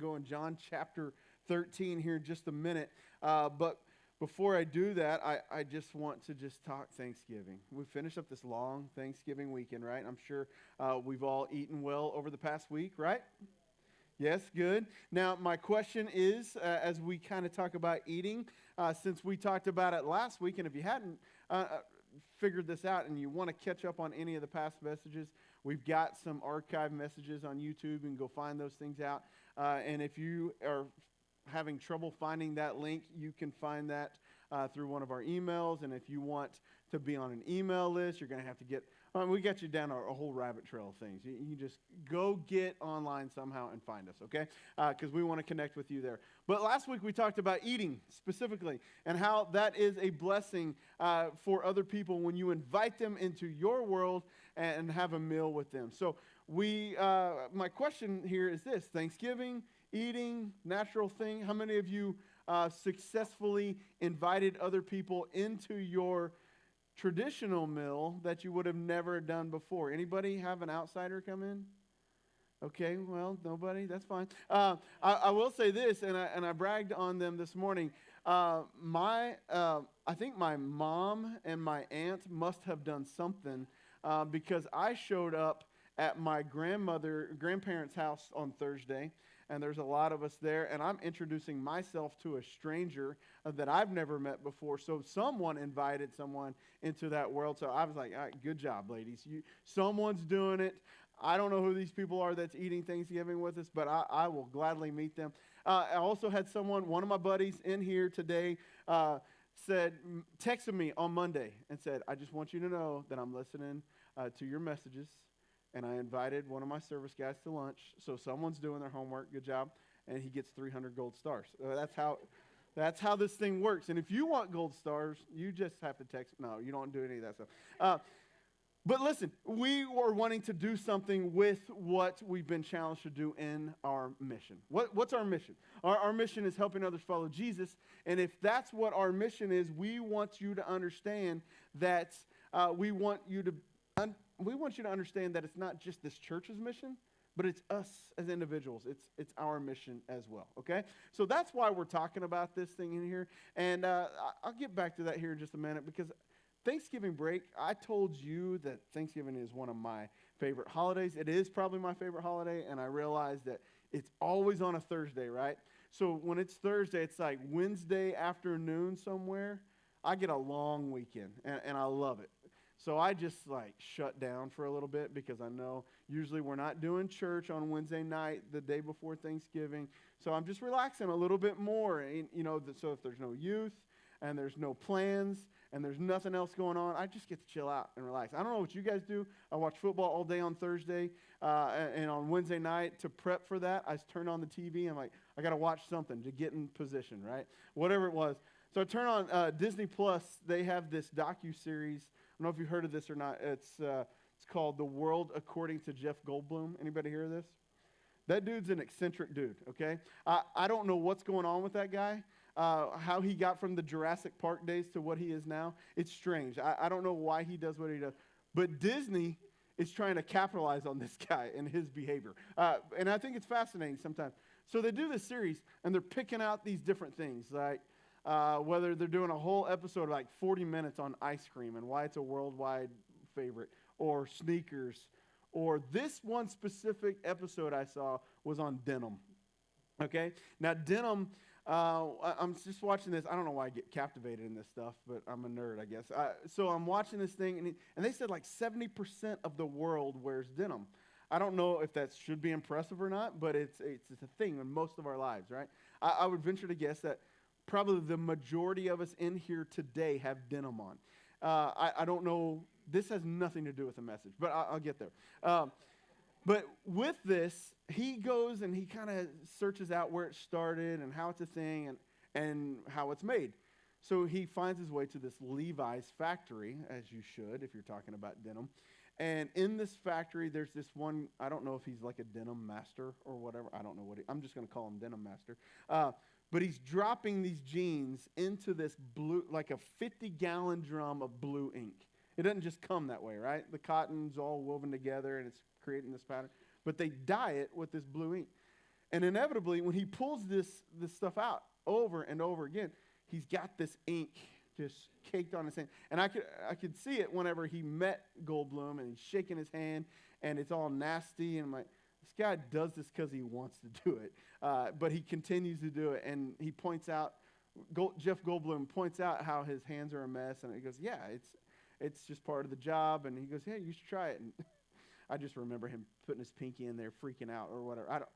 go in John chapter 13 here in just a minute. But before I do that, I just want to just talk Thanksgiving. We finished up this long Thanksgiving weekend, right? I'm sure we've all eaten well over the past week, right? Yes, good. Now, my question is, as we kind of talk about eating, since we talked about it last week, and if you hadn't figured this out and you want to catch up on any of the past messages, we've got some archive messages on YouTube, and go find those things out. And if you are having trouble finding that link, you can find that through one of our emails. And if you want to be on an email list, you're going to have to get, we got you down a whole rabbit trail of things. You just go get online somehow and find us, okay? Because we want to connect with you there. But last week we talked about eating specifically and how that is a blessing for other people when you invite them into your world and have a meal with them. So my question here is this: Thanksgiving, eating, natural thing. How many of you successfully invited other people into your traditional meal that you would have never done before? Anybody have an outsider come in? Okay, well, nobody. That's fine. I will say this, and I bragged on them this morning. I think my mom and my aunt must have done something because I showed up at my grandparents' house on Thursday, and there's a lot of us there, and I'm introducing myself to a stranger that I've never met before. So someone invited someone into that world. So I was like, all right, good job, ladies. Someone's doing it. I don't know who these people are that's eating Thanksgiving with us, but I will gladly meet them. I also had one of my buddies in here today, texted me on Monday and said, I just want you to know that I'm listening to your messages. And I invited one of my service guys to lunch. So someone's doing their homework. Good job. And he gets 300 gold stars. That's how this thing works. And if you want gold stars, you just have to text. No, you don't do any of that stuff. But listen, we are wanting to do something with what we've been challenged to do in our mission. What's our mission? Our mission is helping others follow Jesus. And if that's what our mission is, we want you to understand that we want you to understand that it's not just this church's mission, but it's us as individuals. It's our mission as well, okay? So that's why we're talking about this thing in here. And I'll get back to that here in just a minute, because Thanksgiving break, I told you that Thanksgiving is one of my favorite holidays. It is probably my favorite holiday, and I realize that it's always on a Thursday, right? So when it's Thursday, it's like Wednesday afternoon somewhere. I get a long weekend, and I love it. So I just shut down for a little bit, because I know usually we're not doing church on Wednesday night, the day before Thanksgiving. So I'm just relaxing a little bit more. And, so if there's no youth and there's no plans and there's nothing else going on, I just get to chill out and relax. I don't know what you guys do. I watch football all day on Thursday, and on Wednesday night to prep for that, I turn on the TV. I'm like, I got to watch something to get in position, right? Whatever it was. So I turn on Disney Plus. They have this docu-series. I don't know if you've heard of this or not. It's called The World According to Jeff Goldblum. Anybody hear of this? That dude's an eccentric dude, okay? I don't know what's going on with that guy, how he got from the Jurassic Park days to what he is now. It's strange. I don't know why he does what he does. But Disney is trying to capitalize on this guy and his behavior. And I think it's fascinating sometimes. So they do this series, and they're picking out these different things, like whether they're doing a whole episode of 40 minutes on ice cream and why it's a worldwide favorite, or sneakers, or this one specific episode I saw was on denim. Okay? Now, denim, I'm just watching this. I don't know why I get captivated in this stuff, but I'm a nerd, I guess. So I'm watching this thing, and they said 70% of the world wears denim. I don't know if that should be impressive or not, but it's a thing in most of our lives, right? I would venture to guess that probably the majority of us in here today have denim on. I don't know. This has nothing to do with the message, but I'll get there. But with this, he goes and he kind of searches out where it started and how it's a thing and how it's made. So he finds his way to this Levi's factory, as you should if you're talking about denim. And in this factory, there's this one, I don't know if he's like a denim master or whatever. I don't know I'm just going to call him denim master. But he's dropping these jeans into this blue, like a 50-gallon drum of blue ink. It doesn't just come that way, right? The cotton's all woven together and it's creating this pattern. But they dye it with this blue ink. And inevitably, when he pulls this stuff out over and over again, he's got this ink just caked on his hand. And I could see it whenever he met Goldblum, and he's shaking his hand, and it's all nasty. And I'm like, this guy does this because he wants to do it. But he continues to do it. And he points out, Jeff Goldblum points out how his hands are a mess. And he goes, yeah, it's just part of the job. And he goes, hey, you should try it. And I just remember him putting his pinky in there, freaking out or whatever.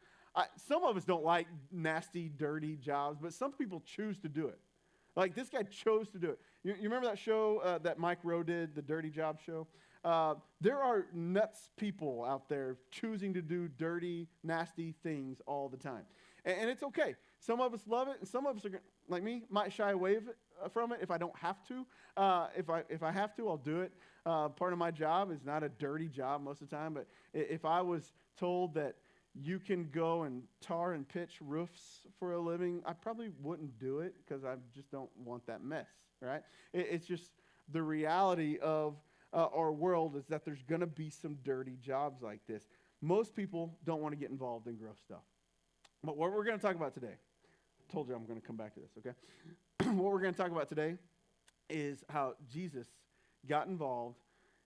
Some of us don't like nasty, dirty jobs, but some people choose to do it. Like, this guy chose to do it. You remember that show that Mike Rowe did, the Dirty Job show? There are nuts people out there choosing to do dirty, nasty things all the time. And it's okay. Some of us love it, and some of us are, like me, might shy away from it if I don't have to. If I have to, I'll do it. Part of my job is not a dirty job most of the time, but if I was told that you can go and tar and pitch roofs for a living, I probably wouldn't do it because I just don't want that mess, right? It's just the reality of our world is that there's going to be some dirty jobs like this. Most people don't want to get involved in gross stuff. But what we're going to talk about today, I told you I'm going to come back to this, okay? What we're going to talk about today is how Jesus got involved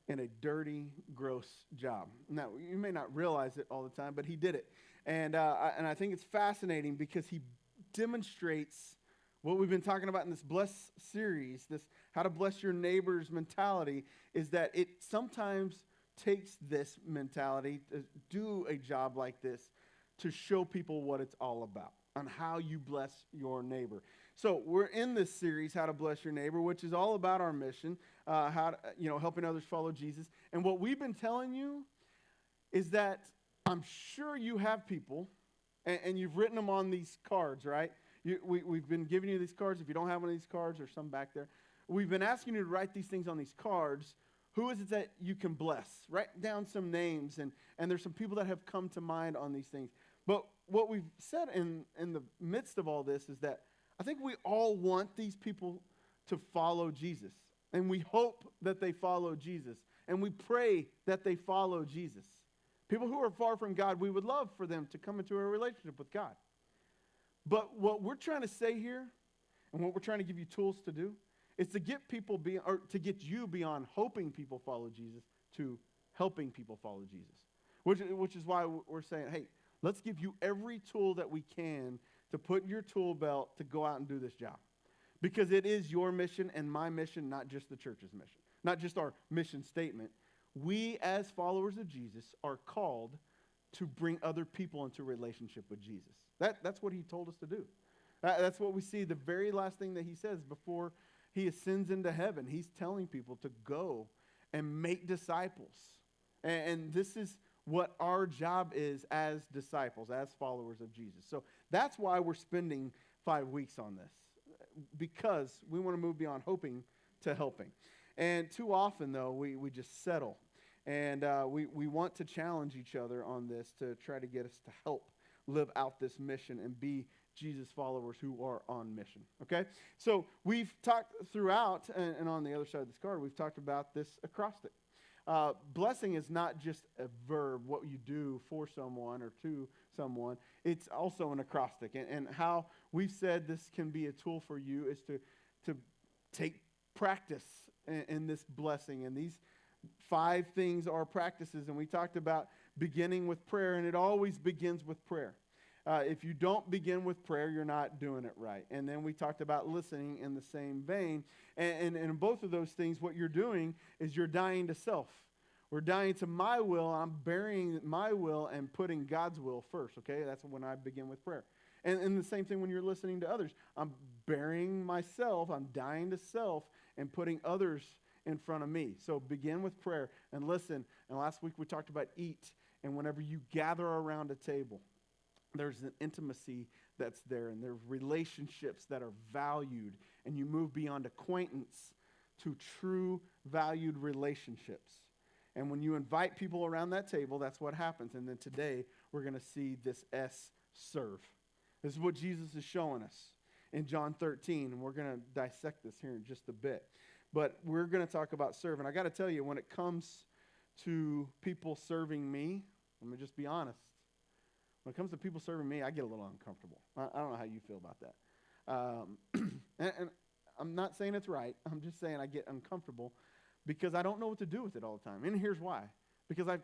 in a dirty, gross job. Now, you may not realize it all the time, but he did it. And I think it's fascinating because he demonstrates what we've been talking about in this Bless series, this how to bless your neighbor's mentality, is that it sometimes takes this mentality to do a job like this to show people what it's all about, on how you bless your neighbor. So we're in this series, How to Bless Your Neighbor, which is all about our mission, helping others follow Jesus. And what we've been telling you is that I'm sure you have people, and you've written them on these cards, right? We've been giving you these cards. If you don't have one of these cards, there's some back there. We've been asking you to write these things on these cards. Who is it that you can bless? Write down some names, and there's some people that have come to mind on these things. But what we've said in the midst of all this is that I think we all want these people to follow Jesus. And we hope that they follow Jesus. And we pray that they follow Jesus. People who are far from God, we would love for them to come into a relationship with God. But what we're trying to say here, and what we're trying to give you tools to do, is to get people to get you beyond hoping people follow Jesus to helping people follow Jesus. Which is why we're saying, hey, let's give you every tool that we can to put in your tool belt to go out and do this job. Because it is your mission and my mission, not just the church's mission. Not just our mission statement. We, as followers of Jesus, are called to bring other people into relationship with Jesus. That's what he told us to do. That's what we see. The very last thing that he says before he ascends into heaven, he's telling people to go and make disciples. And this is what our job is as disciples, as followers of Jesus. So that's why we're spending 5 weeks on this, because we want to move beyond hoping to helping. And too often, though, we just settle. And we want to challenge each other on this to try to get us to help live out this mission and be Jesus followers who are on mission, okay? So we've talked throughout, and on the other side of this card, we've talked about this acrostic. Blessing is not just a verb, what you do for someone or to someone. It's also an acrostic. And how we've said this can be a tool for you is to take practice in this blessing. And these 5 things are practices. And we talked about beginning with prayer, and it always begins with prayer. If you don't begin with prayer, you're not doing it right. And then we talked about listening in the same vein. And in both of those things, what you're doing is you're dying to self. We're dying to my will. I'm burying my will and putting God's will first, okay? That's when I begin with prayer. And the same thing when you're listening to others. I'm burying myself. I'm dying to self and putting others in front of me. So begin with prayer and listen. And last week we talked about eat. And whenever you gather around a table, there's an intimacy that's there, and there's relationships that are valued, and you move beyond acquaintance to true valued relationships. And when you invite people around that table, that's what happens. And then today, we're going to see this S, serve. This is what Jesus is showing us in John 13, and we're going to dissect this here in just a bit. But we're going to talk about serve. And I got to tell you, when it comes to people serving me, let me just be honest. When it comes to people serving me, I get a little uncomfortable. I don't know how you feel about that. And I'm not saying it's right. I'm just saying I get uncomfortable because I don't know what to do with it all the time. And here's why. Because I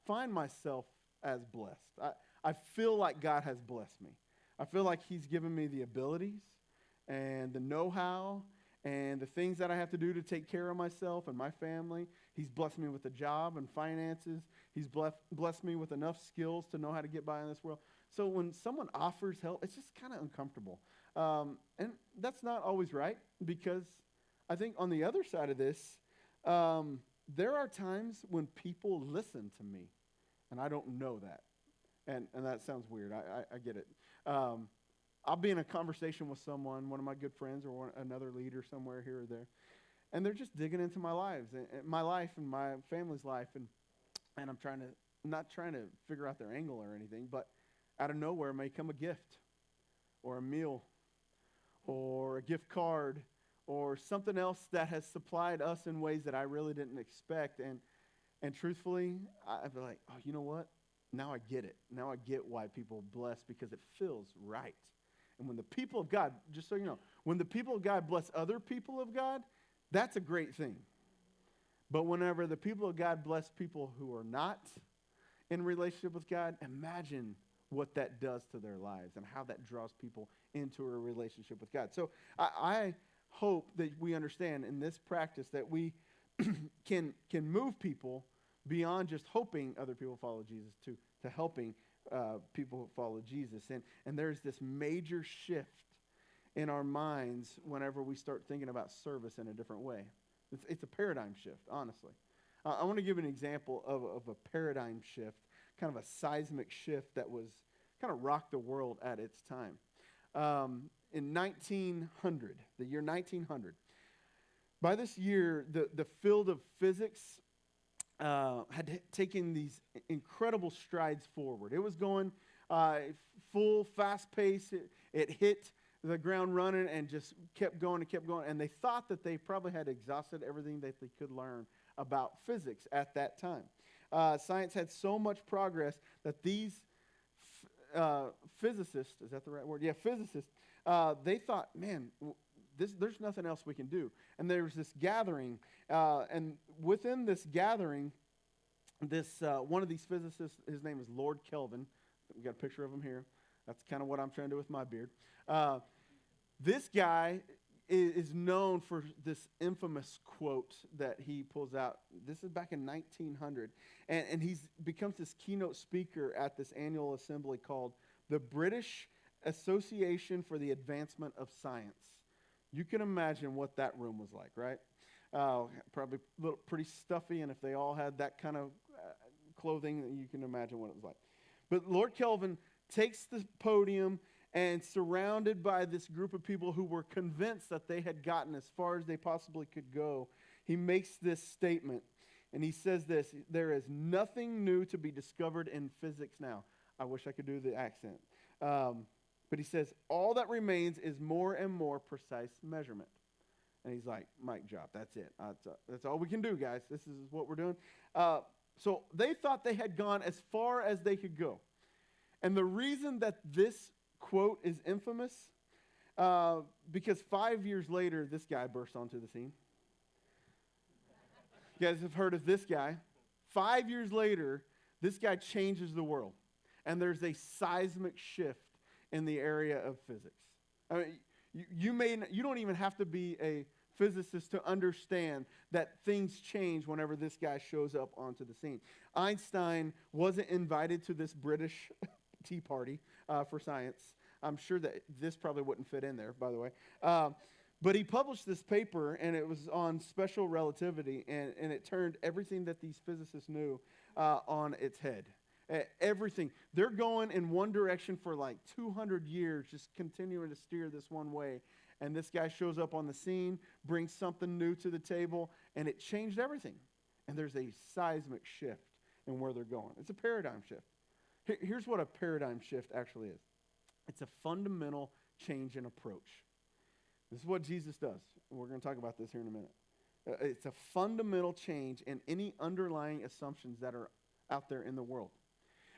find myself as blessed. I feel like God has blessed me. I feel like he's given me the abilities and the know-how and the things that I have to do to take care of myself and my family. He's blessed me with a job and finances. He's blessed me with enough skills to know how to get by in this world. So when someone offers help, it's just kind of uncomfortable. And that's not always right, because I think on the other side of this, there are times when people listen to me, and I don't know that. And that sounds weird. I get it. I'll be in a conversation with someone, one of my good friends or another leader somewhere here or there, and they're just digging into my life and my family's life, and I'm not trying to figure out their angle or anything, but out of nowhere may come a gift or a meal or a gift card or something else that has supplied us in ways that I really didn't expect. And truthfully, I'd be like, oh, you know what? Now I get it. Now I get why people bless, because it feels right. And when the people of God, just so you know, when the people of God bless other people of God, that's a great thing. But whenever the people of God bless people who are not in relationship with God, imagine what that does to their lives and how that draws people into a relationship with God. So I hope that we understand in this practice that we can move people beyond just hoping other people follow Jesus to helping people follow Jesus. And there's this major shift in our minds whenever we start thinking about service in a different way. It's a paradigm shift, honestly. I want to give an example of a paradigm shift, kind of a seismic shift that was kind of rocked the world at its time. In 1900, the year 1900, by this year, the field of physics had taken these incredible strides forward. It was going full, fast pace. It hit the ground running and just kept going and kept going. And they thought that they probably had exhausted everything that they could learn about physics at that time. Science had so much progress that these physicists, is that the right word? Yeah, physicists, they thought, man, there's nothing else we can do. And there was this gathering, and within this gathering, one of these physicists, his name is Lord Kelvin. We got a picture of him here. That's kind of what I'm trying to do with my beard. This guy is known for this infamous quote that he pulls out. This is back in 1900. And he becomes this keynote speaker at this annual assembly called the British Association for the Advancement of Science. You can imagine what that room was like, right? Probably pretty stuffy, and if they all had that kind of clothing, you can imagine what it was like. But Lord Kelvin takes the podium, and surrounded by this group of people who were convinced that they had gotten as far as they possibly could go, he makes this statement, and he says this: there is nothing new to be discovered in physics now. I wish I could do the accent. But he says, all that remains is more and more precise measurement. And he's like, mic drop, that's it. That's all we can do, guys. This is what we're doing. So they thought they had gone as far as they could go. And the reason that this quote is infamous, because 5 years later, this guy burst onto the scene. You guys have heard of this guy. 5 years later, this guy changes the world. And there's a seismic shift in the area of physics. I mean, you don't even have to be a physicist to understand that things change whenever this guy shows up onto the scene. Einstein wasn't invited to this British tea party for science. I'm sure that this probably wouldn't fit in there, by the way. But he published this paper, and it was on special relativity, and it turned everything that these physicists knew on its head. Everything. They're going in one direction for like 200 years, just continuing to steer this one way. And this guy shows up on the scene, brings something new to the table, and it changed everything. And there's a seismic shift in where they're going. It's a paradigm shift. Here's what a paradigm shift actually is. It's a fundamental change in approach. This is what Jesus does. We're going to talk about this here in a minute. It's a fundamental change in any underlying assumptions that are out there in the world.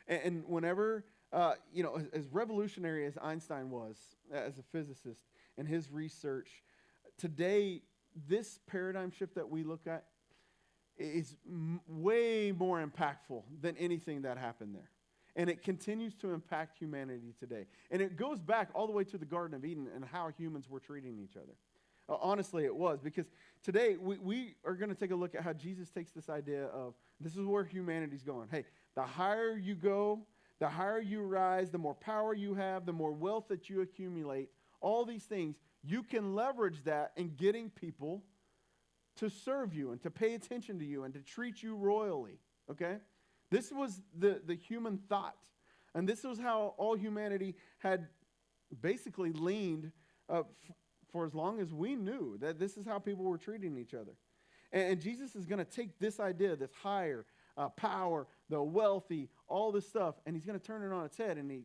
And whenever As revolutionary as Einstein was as a physicist and his research, today, this paradigm shift that we look at is way more impactful than anything that happened there. And it continues to impact humanity today. And it goes back all the way to the Garden of Eden and how humans were treating each other. Honestly, it was. Because today, we are going to take a look at how Jesus takes this idea of, this is where humanity's going. Hey, the higher you go, the higher you rise, the more power you have, the more wealth that you accumulate, all these things, you can leverage that in getting people to serve you and to pay attention to you and to treat you royally, okay? This was the human thought. And this was how all humanity had basically leaned for as long as we knew, that this is how people were treating each other. And Jesus is going to take this idea, this higher power, the wealthy, all this stuff, and he's going to turn it on its head, and he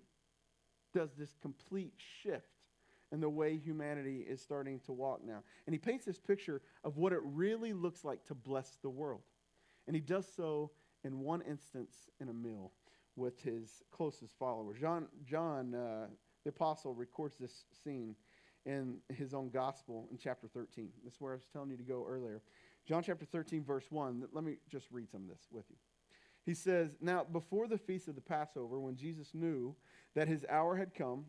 does this complete shift in the way humanity is starting to walk now. And he paints this picture of what it really looks like to bless the world. And he does so in one instance in a meal with his closest followers. John the apostle, records this scene in his own gospel in chapter 13. This is where I was telling you to go earlier. John chapter 13, verse 1. Let me just read some of this with you. He says, "Now before the feast of the Passover, when Jesus knew that his hour had come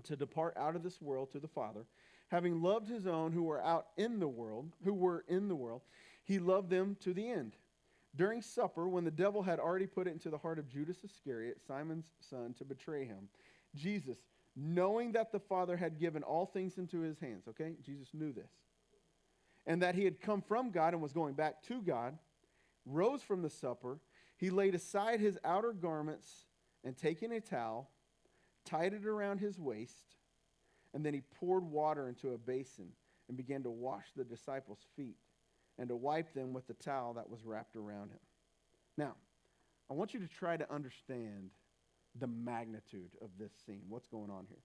to depart out of this world to the Father, having loved his own who were in the world, he loved them to the end. During supper, when the devil had already put it into the heart of Judas Iscariot, Simon's son, to betray him, Jesus, knowing that the Father had given all things into his hands," okay? Jesus knew this, "and that he had come from God and was going back to God, rose from the supper. He laid aside his outer garments and taking a towel, tied it around his waist, and then he poured water into a basin and began to wash the disciples' feet and to wipe them with the towel that was wrapped around him." Now, I want you to try to understand the magnitude of this scene. What's going on here?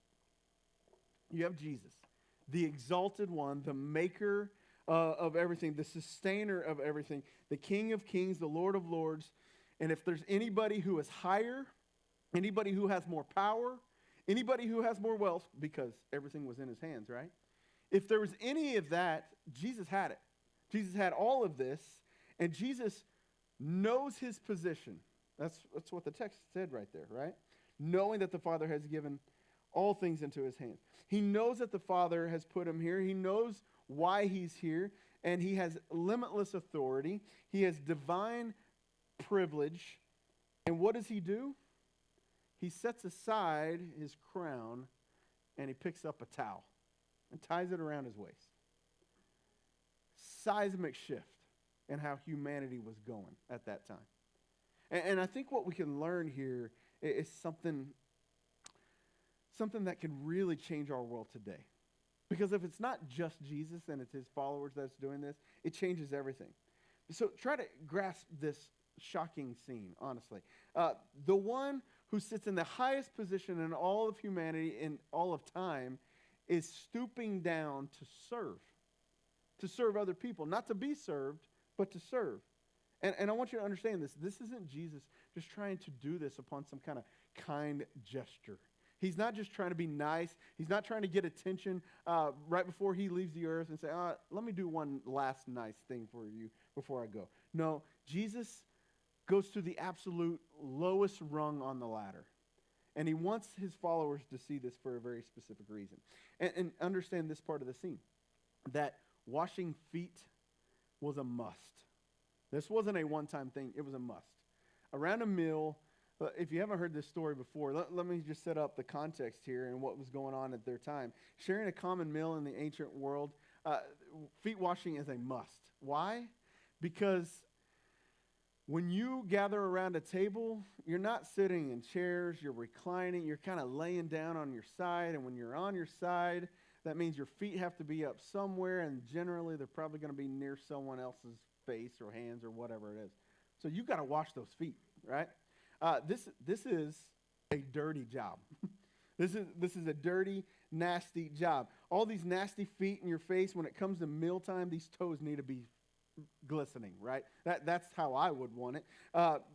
You have Jesus, the exalted one, the maker of everything, the sustainer of everything, the King of kings, the Lord of lords. And if there's anybody who is higher, anybody who has more power, anybody who has more wealth, because everything was in his hands, right? If there was any of that, Jesus had it. Jesus had all of this, and Jesus knows his position. That's what the text said right there, right? Knowing that the Father has given all things into his hands. He knows that the Father has put him here. He knows why he's here, and he has limitless authority. He has divine privilege. And what does he do? He sets aside his crown, and he picks up a towel and ties it around his waist. Seismic shift in how humanity was going at that time. And I think what we can learn here is something that can really change our world today. Because if it's not just Jesus and it's his followers that's doing this, it changes everything. So try to grasp this shocking scene, honestly. The one who sits in the highest position in all of humanity, in all of time, is stooping down to serve other people. Not to be served, but to serve. And I want you to understand this. This isn't Jesus just trying to do this upon some kind of kind gesture. He's not just trying to be nice. He's not trying to get attention right before he leaves the earth and say, let me do one last nice thing for you before I go. No, Jesus goes to the absolute lowest rung on the ladder. And he wants his followers to see this for a very specific reason. And understand this part of the scene, that washing feet was a must. This wasn't a one-time thing. It was a must. Around a meal, if you haven't heard this story before, let me just set up the context here and what was going on at their time. Sharing a common meal in the ancient world, feet washing is a must. Why? Because when you gather around a table, you're not sitting in chairs, you're reclining, you're kind of laying down on your side, and when you're on your side, that means your feet have to be up somewhere, and generally they're probably going to be near someone else's face or hands or whatever it is. So you've got to wash those feet, right? This is a dirty job. This is a dirty, nasty job. All these nasty feet in your face, when it comes to mealtime, these toes need to be glistening, right? That's how I would want it.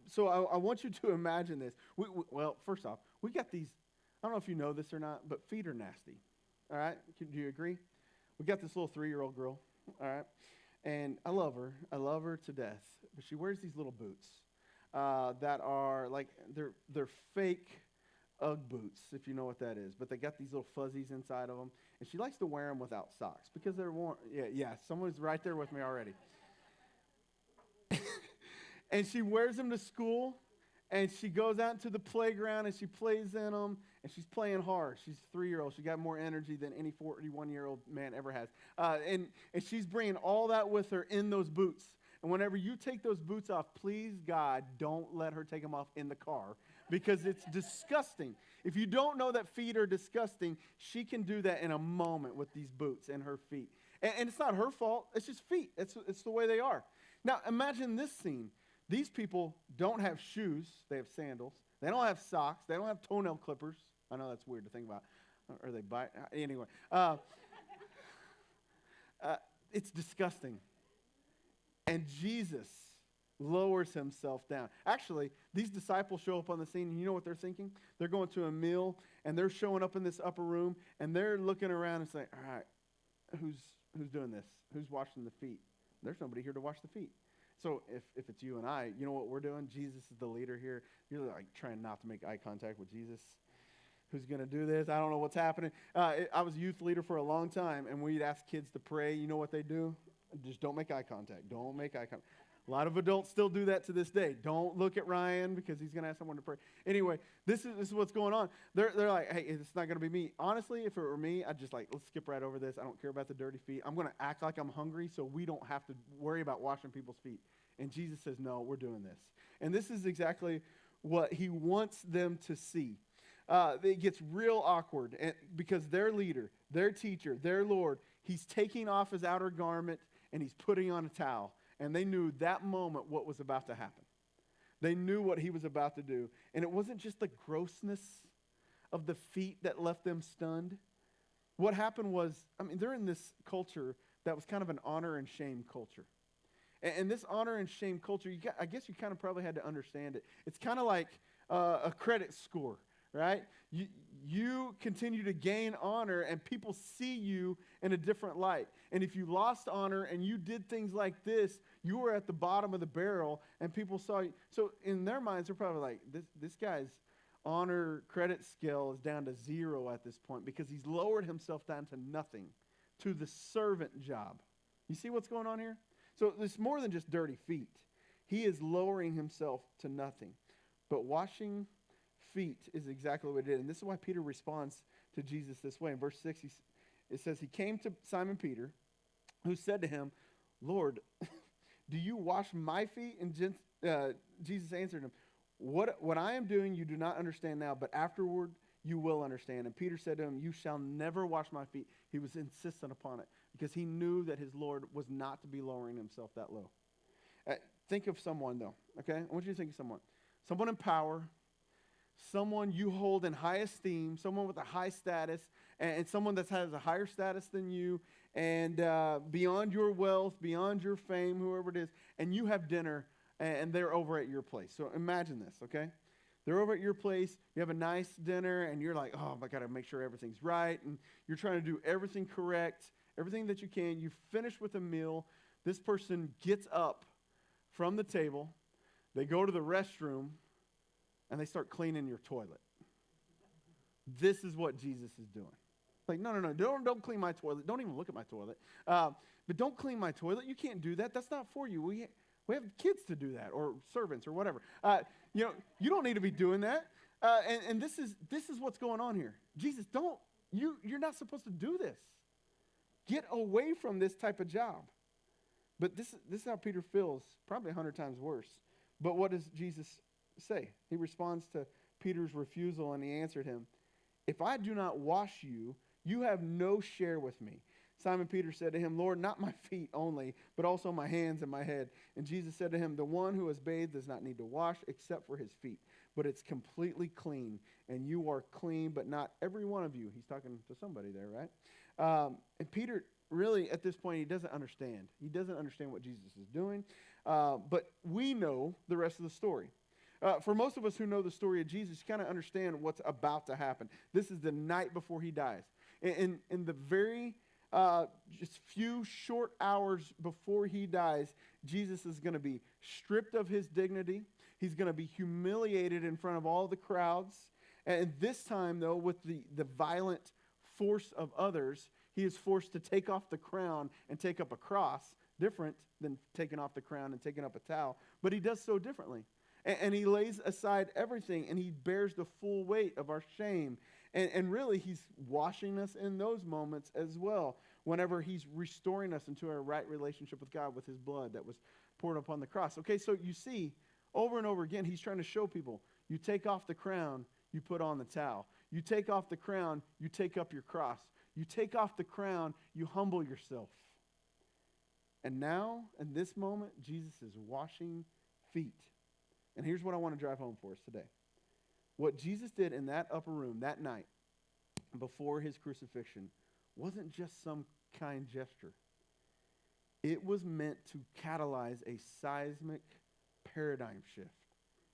So I want you to imagine this. Well, first off, we got these, I don't know if you know this or not, but feet are nasty. All right? Do you agree? We got this little 3-year-old girl, all right? And I love her. I love her to death. But she wears these little boots that are like, they're fake Ugg boots, if you know what that is. But they got these little fuzzies inside of them. And she likes to wear them without socks because they're warm. Yeah, someone's right there with me already. And she wears them to school. And she goes out into the playground and she plays in them, and she's playing hard. She's a 3-year-old. She got more energy than any 41-year-old man ever has. And she's bringing all that with her in those boots. And whenever you take those boots off, please, God, don't let her take them off in the car because it's disgusting. If you don't know that feet are disgusting, she can do that in a moment with these boots in her feet. And it's not her fault. It's just feet. It's the way they are. Now, imagine this scene. These people don't have shoes. They have sandals. They don't have socks. They don't have toenail clippers. I know that's weird to think about. Or they bite. Anyway. It's disgusting. And Jesus lowers himself down. Actually, these disciples show up on the scene, and you know what they're thinking? They're going to a meal, and they're showing up in this upper room, and they're looking around and saying, all right, who's doing this? Who's washing the feet? There's nobody here to wash the feet. So if it's you and I, you know what we're doing? Jesus is the leader here. You're like trying not to make eye contact with Jesus. Who's going to do this? I don't know what's happening. I was a youth leader for a long time, and we'd ask kids to pray. You know what they do? Just don't make eye contact. Don't make eye contact. A lot of adults still do that to this day. Don't look at Ryan because he's going to ask someone to pray. Anyway, this is what's going on. They're like, hey, it's not going to be me. Honestly, if it were me, I'd just like, let's skip right over this. I don't care about the dirty feet. I'm going to act like I'm hungry so we don't have to worry about washing people's feet. And Jesus says, no, we're doing this. And this is exactly what he wants them to see. It gets real awkward because their leader, their teacher, their Lord, he's taking off his outer garment and he's putting on a towel. And they knew that moment what was about to happen. They knew what he was about to do. And it wasn't just the grossness of the feet that left them stunned. What happened was, they're in this culture that was kind of an honor and shame culture. And this honor and shame culture, I guess you kind of probably had to understand it. It's kind of like a credit score, right? You continue to gain honor, and people see you in a different light. And if you lost honor and you did things like this, you were at the bottom of the barrel, and people saw you. So in their minds, they're probably like, this guy's honor credit scale is down to 0 at this point because he's lowered himself down to nothing, to the servant job. You see what's going on here? So it's more than just dirty feet. He is lowering himself to nothing. But washing feet is exactly what it did. And this is why Peter responds to Jesus this way. In verse 6, it says, he came to Simon Peter, who said to him, Lord, do you wash my feet? And Jesus answered him, what I am doing you do not understand now, but afterward you will understand. And Peter said to him, you shall never wash my feet. He was insistent upon it because he knew that his Lord was not to be lowering himself that low. Think of someone, though, okay? I want you to think of someone. Someone in power, someone you hold in high esteem, someone with a high status, and someone that has a higher status than you, and beyond your wealth, beyond your fame, whoever it is, and you have dinner, and they're over at your place. So imagine this, okay? They're over at your place, you have a nice dinner, and you're like, oh, I got to make sure everything's right, and you're trying to do everything correct, everything that you can. You finish with a meal. This person gets up from the table, they go to the restroom, and they start cleaning your toilet. This is what Jesus is doing. Like, no, don't clean my toilet. Don't even look at my toilet. But don't clean my toilet. You can't do that. That's not for you. We have kids to do that, or servants, or whatever. You don't need to be doing that. And this is what's going on here. Jesus, you're not supposed to do this. Get away from this type of job. But this is how Peter feels, probably 100 times worse. But what does Jesus say? He responds to Peter's refusal, and he answered him, if I do not wash you, you have no share with me. Simon Peter said to him, Lord, not my feet only, but also my hands and my head. And Jesus said to him, the one who is bathed does not need to wash except for his feet, but it's completely clean. And you are clean, but not every one of you. He's talking to somebody there, right? And Peter, really, at this point, he doesn't understand. He doesn't understand what Jesus is doing. But we know the rest of the story. For most of us who know the story of Jesus, you kind of understand what's about to happen. This is the night before he dies. In the very just few short hours before he dies, Jesus is going to be stripped of his dignity. He's going to be humiliated in front of all the crowds. And this time, though, with the violent force of others, he is forced to take off the crown and take up a cross, different than taking off the crown and taking up a towel. But he does so differently. And he lays aside everything, and he bears the full weight of our shame. And really, he's washing us in those moments as well, whenever he's restoring us into a right relationship with God with his blood that was poured upon the cross. Okay, so you see, over and over again, he's trying to show people, you take off the crown, you put on the towel. You take off the crown, you take up your cross. You take off the crown, you humble yourself. And now, in this moment, Jesus is washing feet. And here's what I want to drive home for us today. What Jesus did in that upper room that night before his crucifixion wasn't just some kind gesture. It was meant to catalyze a seismic paradigm shift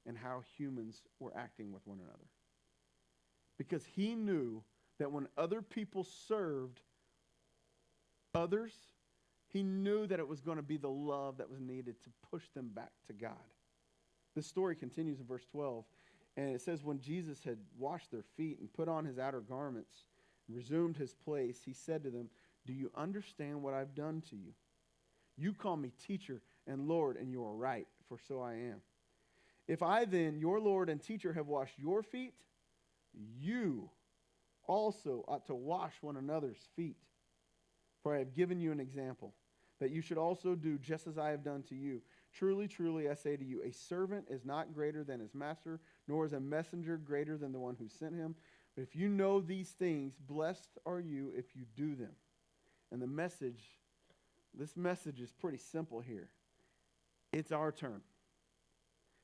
in how humans were acting with one another. Because he knew that when other people served others, he knew that it was going to be the love that was needed to push them back to God. This story continues in verse 12, and it says, when Jesus had washed their feet and put on his outer garments and resumed his place, he said to them, do you understand what I've done to you? You call me teacher and Lord, and you are right, for so I am. If I then, your Lord and teacher, have washed your feet, you also ought to wash one another's feet. For I have given you an example, that you should also do just as I have done to you. Truly, truly, I say to you, a servant is not greater than his master, nor is a messenger greater than the one who sent him. But if you know these things, blessed are you if you do them. And this message is pretty simple here. It's our turn.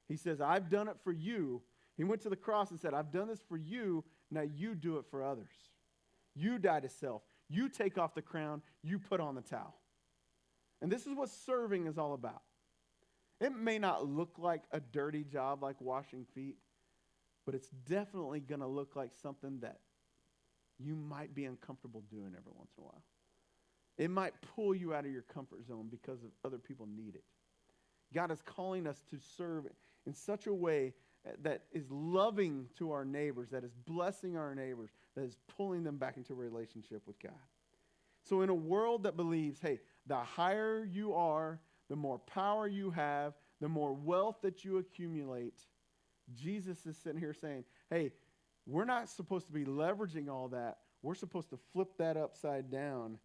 He says, I've done it for you. He went to the cross and said, I've done this for you, now you do it for others. You die to self. You take off the crown, you put on the towel. And this is what serving is all about. It may not look like a dirty job like washing feet, but it's definitely going to look like something that you might be uncomfortable doing every once in a while. It might pull you out of your comfort zone because of other people need it. God is calling us to serve in such a way that is loving to our neighbors, that is blessing our neighbors, that is pulling them back into a relationship with God. So in a world that believes, hey, the higher you are, the more power you have, the more wealth that you accumulate, Jesus is sitting here saying, hey, we're not supposed to be leveraging all that. We're supposed to flip that upside down.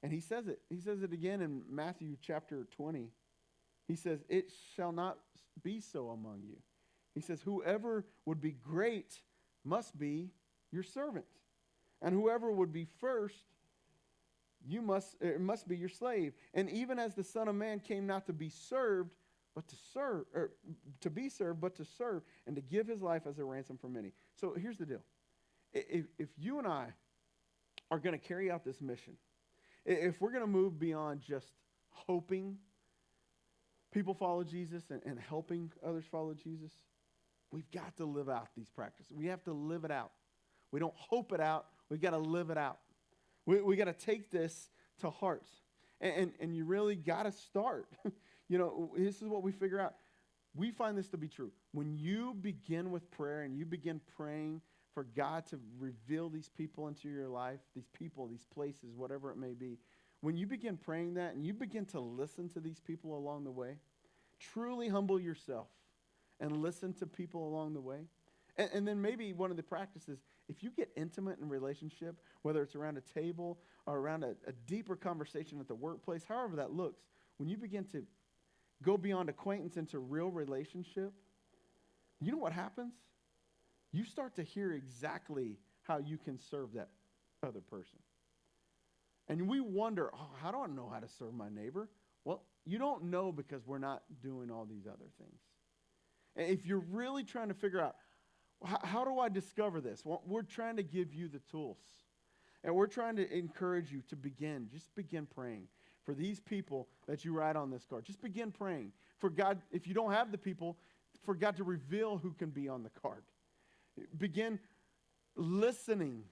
And he says it. He says it again in Matthew chapter 20. He says, it shall not be so among you. He says, whoever would be great must be your servant. And whoever would be first, it must be your slave. And even as the Son of Man came not to be served, but to serve, or to be served, but to serve, and to give his life as a ransom for many. So here's the deal. If you and I are going to carry out this mission, if we're going to move beyond just hoping people follow Jesus and helping others follow Jesus, we've got to live out these practices. We have to live it out. We don't hope it out. We've got to live it out. We got to take this to heart. And you really got to start. You know, this is what we figure out. We find this to be true. When you begin with prayer and you begin praying for God to reveal these people into your life, these people, these places, whatever it may be, when you begin praying that and you begin to listen to these people along the way, truly humble yourself and listen to people along the way. And then maybe one of the practices, if you get intimate in relationship, whether it's around a table or around a deeper conversation at the workplace, however that looks, when you begin to go beyond acquaintance into real relationship, you know what happens? You start to hear exactly how you can serve that other person. And we wonder, how do I know how to serve my neighbor? Well, you don't know because we're not doing all these other things. And if you're really trying to figure out, How do I discover this? Well, we're trying to give you the tools. And we're trying to encourage you to begin. Just begin praying for these people that you write on this card. Just begin praying for God. If you don't have the people, for God to reveal who can be on the card. Begin listening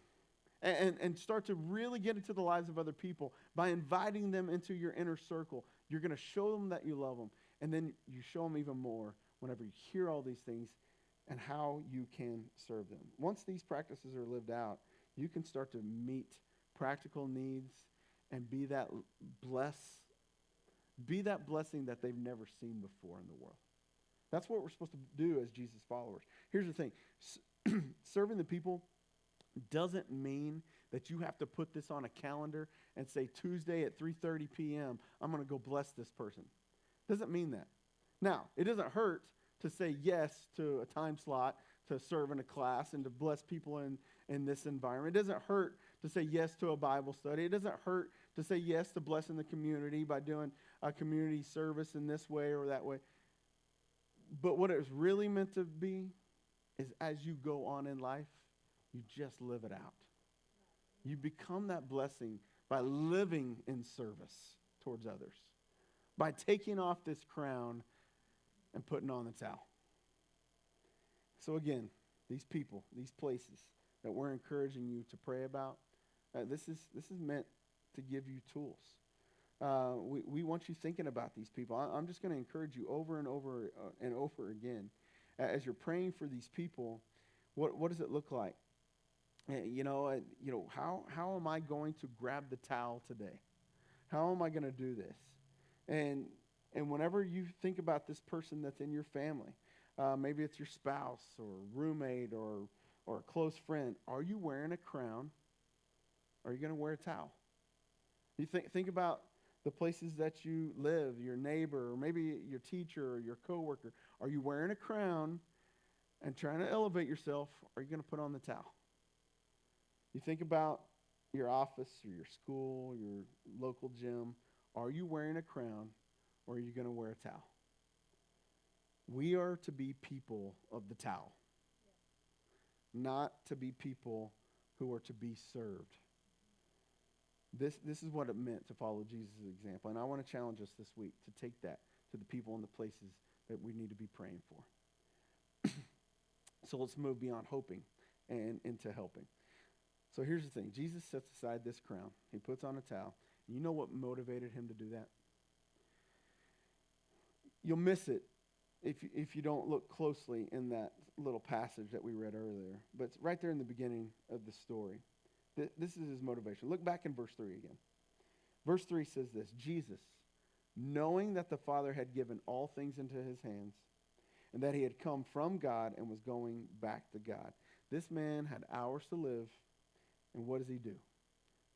and start to really get into the lives of other people by inviting them into your inner circle. You're going to show them that you love them. And then you show them even more whenever you hear all these things and how you can serve them. Once these practices are lived out, you can start to meet practical needs and be that blessing that they've never seen before in the world. That's what we're supposed to do as Jesus followers. Here's the thing. Serving the people doesn't mean that you have to put this on a calendar and say Tuesday at 3:30 p.m., I'm going to go bless this person. Doesn't mean that. Now, it doesn't hurt to say yes to a time slot to serve in a class and to bless people in this environment. It doesn't hurt to say yes to a Bible study. It doesn't hurt to say yes to blessing the community by doing a community service in this way or that way. But what it's really meant to be is as you go on in life, you just live it out. You become that blessing by living in service towards others, by taking off this crown and putting on the towel. So again, these people, these places that we're encouraging you to pray about, this is meant to give you tools. We want you thinking about these people. I'm just going to encourage you over and over and over again. As you're praying for these people, what does it look like? How am I going to grab the towel today? How am I going to do this? And whenever you think about this person that's in your family, maybe it's your spouse or roommate or a close friend, are you wearing a crown? Or are you going to wear a towel? You think about the places that you live, your neighbor, or maybe your teacher or your coworker. Are you wearing a crown and trying to elevate yourself, or are you going to put on the towel? You think about your office or your school, your local gym. Are you wearing a crown, or are you going to wear a towel? We are to be people of the towel, not to be people who are to be served. This is what it meant to follow Jesus' example. And I want to challenge us this week to take that to the people and the places that we need to be praying for. So let's move beyond hoping and into helping. So here's the thing. Jesus sets aside this crown. He puts on a towel. And you know what motivated him to do that? You'll miss it if you don't look closely in that little passage that we read earlier. But it's right there in the beginning of the story. This is his motivation. Look back in verse 3 again. Verse 3 says this: Jesus, knowing that the Father had given all things into his hands, and that he had come from God and was going back to God. This man had hours to live, and what does he do?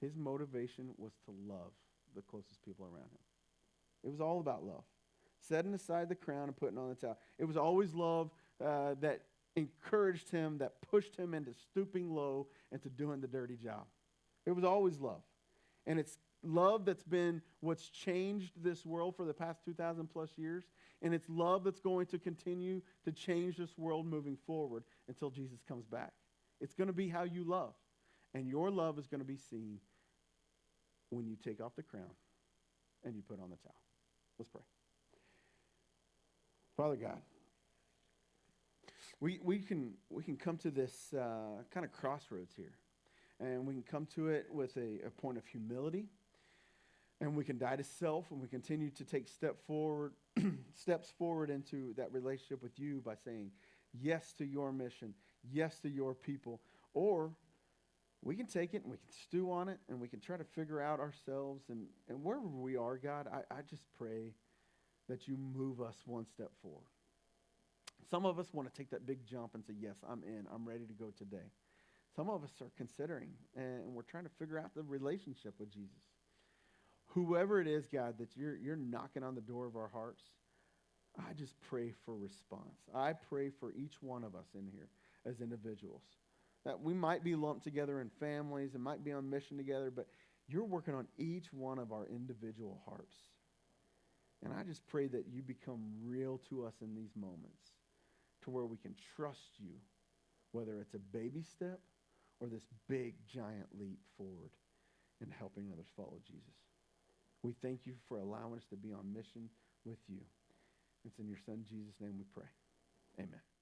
His motivation was to love the closest people around him. It was all about love. Setting aside the crown and putting on the towel. It was always love that encouraged him, that pushed him into stooping low and to doing the dirty job. It was always love. And it's love that's been what's changed this world for the past 2,000 plus years. And it's love that's going to continue to change this world moving forward until Jesus comes back. It's going to be how you love. And your love is going to be seen when you take off the crown and you put on the towel. Let's pray. Father God, we can come to this kind of crossroads here. And we can come to it with a point of humility. And we can die to self, and we continue to take steps forward into that relationship with you by saying yes to your mission, yes to your people. Or we can take it and we can stew on it, and we can try to figure out ourselves. And wherever we are, God, I just pray that you move us one step forward. Some of us want to take that big jump and say, yes, I'm in. I'm ready to go today. Some of us are considering, and we're trying to figure out the relationship with Jesus. Whoever it is, God, that you're knocking on the door of our hearts, I just pray for response. I pray for each one of us in here as individuals. That we might be lumped together in families and might be on mission together, but you're working on each one of our individual hearts. And I just pray that you become real to us in these moments, to where we can trust you whether it's a baby step or this big, giant leap forward in helping others follow Jesus. We thank you for allowing us to be on mission with you. It's in your son Jesus' name we pray. Amen.